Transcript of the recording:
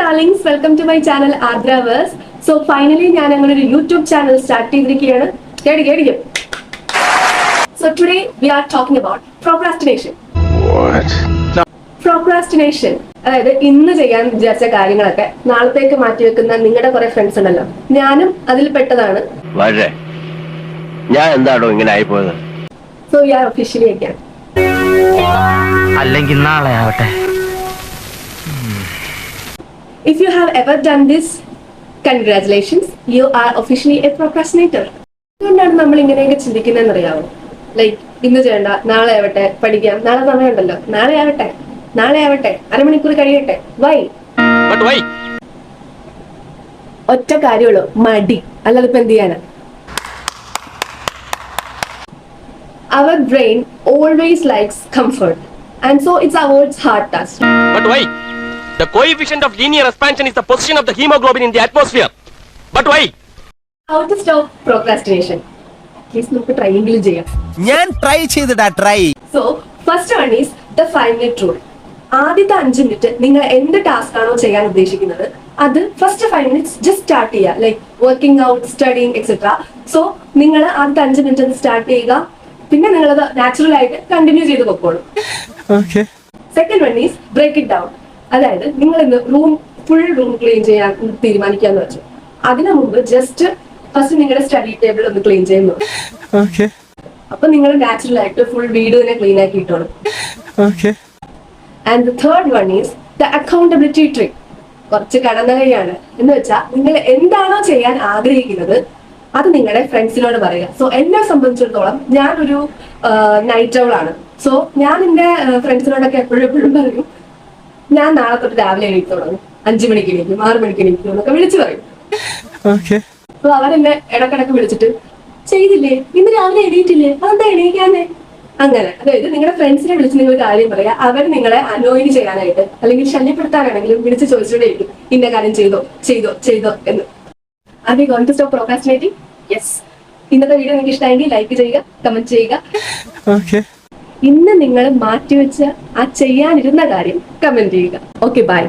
darlings, welcome to my channel Ardraverse. So finally ഞാൻ അങ്ങനെ ഒരു YouTube channel start ചെയ്തിരിക്കുകയാണ്. കേടിക്കും. So today we are talking about procrastination. What? Procrastination. അതായത് ഇന്ന് ചെയ്യാൻ വിചാരിച്ച കാര്യങ്ങളൊക്കെ നാളത്തേക്ക് മാറ്റി വെക്കുന്ന നിങ്ങളുടെ കുറെ ഫ്രണ്ട്സ് ഉണ്ടല്ലോ. ഞാനും അതിൽ പെട്ടതാണ്. ഞാൻ എന്താണോ ഇങ്ങനെ ആയിപ്പോയത്? So we are officially again. അല്ലെങ്കിൽ നാളെ ആവട്ടെ. If you have ever done this, congratulations, you are officially a procrastinator. എന്തുകൊണ്ടാണ് നമ്മൾ ഇങ്ങനെയൊക്കെ ചിന്തിക്കുന്നതെന്ന് അറിയാമോ? ലൈക്ക് ഇന്ന് ചെയ്യണ്ട, നാളെ ആവട്ടെ, പഠിക്കാം, നാളെ സമയമുണ്ടല്ലോ, നാളെ ആവട്ടെ, അരമണിക്കൂർ കഴിയട്ടെ. വൈ? ഒറ്റ കാര്യമുള്ളൂ, മടി. അല്ലാതെ ഇപ്പൊ എന്ത് ചെയ്യാനാ? Our brain always likes comfort, and so it avoids hard tasks. But why? The coefficient of linear expansion is the position of the hemoglobin in the atmosphere. But why? How to stop procrastination? Please നമുക്ക് try എങ്കിലും ചെയ്യാം. ഞാൻ try ചെയ്തിട്ടാ try. So first one is the 5-minute rule. ആദ്യത്തെ 5 minute നിങ്ങൾ എന്ത് task ആണോ ചെയ്യാൻ ഉദ്ദേശിക്കുന്നത് അത് ഫസ്റ്റ് 5 minutes ജസ്റ്റ് സ്റ്റാർട്ട് ചെയ്യുക. Like working out, studying etcetera. So നിങ്ങൾ ആദ്യത്തെ 5 മിനിറ്റ് അത് സ്റ്റാർട്ട് ചെയ്യുക. പിന്നെ നിങ്ങളത് നാച്ചുറൽ ആയിട്ട് കണ്ടിന്യൂ ചെയ്ത് പൊക്കോളും. Second one is break it down. അതായത് നിങ്ങൾ ഇന്ന് ഫുൾ റൂം ക്ലീൻ ചെയ്യാൻ തീരുമാനിക്കാന്ന് വെച്ചു. അതിനു മുമ്പ് ജസ്റ്റ് ഫസ്റ്റ് നിങ്ങളുടെ സ്റ്റഡി ടേബിൾ ഒന്ന് ക്ലീൻ ചെയ്യുന്നു. അപ്പൊ നിങ്ങൾ നാച്ചുറൽ ആയിട്ട് ഫുൾ വീട് തന്നെ ക്ലീൻ ആക്കി ഇട്ടോളും. And the third one is the accountability trick. കുറച്ച് കടന്ന കൈയാണ്. എന്ന് വെച്ചാൽ നിങ്ങൾ എന്താണോ ചെയ്യാൻ ആഗ്രഹിക്കുന്നത് അത് നിങ്ങളുടെ ഫ്രണ്ട്സിനോട് പറയുക. സോ എന്നെ സംബന്ധിച്ചിടത്തോളം ഞാനൊരു നൈറ്റ് ഔൾ ആണ്. സോ ഞാൻ എന്റെ ഫ്രണ്ട്സിനോടൊക്കെ എപ്പോഴും പറയും, ഞാൻ നാളെ തൊട്ട് രാവിലെ എണീറ്റ് തുടങ്ങും, 5 മണിക്ക് എണീക്കും, 6 മണിക്ക് എണീക്കും എന്നൊക്കെ വിളിച്ചു പറയും. അപ്പൊ അവരെന്നെ ഇടക്കിടക്ക് വിളിച്ചിട്ട്, ചെയ്തില്ലേ, ഇന്ന് രാവിലെ എണീറ്റില്ലേ, അതെന്താ എണീക്കാന്നെ? അങ്ങനെ. അതായത് നിങ്ങളുടെ ഫ്രണ്ട്സിനെ വിളിച്ച് നിങ്ങൾ കാര്യം പറയാ, അവർ നിങ്ങളെ അനോയിൻ ചെയ്യാനായിട്ട് അല്ലെങ്കിൽ ശല്യപ്പെടുത്താനാണെങ്കിലും വിളിച്ച് ചോദിച്ചുകൊണ്ടേയിരിക്കും, ഇന്ന കാര്യം ചെയ്തോ എന്ന്. Are we going to stop procrastinating? Yes. ഇന്നത്തെ വീഡിയോ നിങ്ങൾക്ക് ഇഷ്ടമായെങ്കിൽ ലൈക്ക് ചെയ്യുക, കമന്റ് ചെയ്യുക. ഇന്ന് നിങ്ങൾ മാറ്റിവെച്ച ആ ചെയ്യാനിരുന്ന കാര്യം കമന്റ് ചെയ്യുക. Okay, by.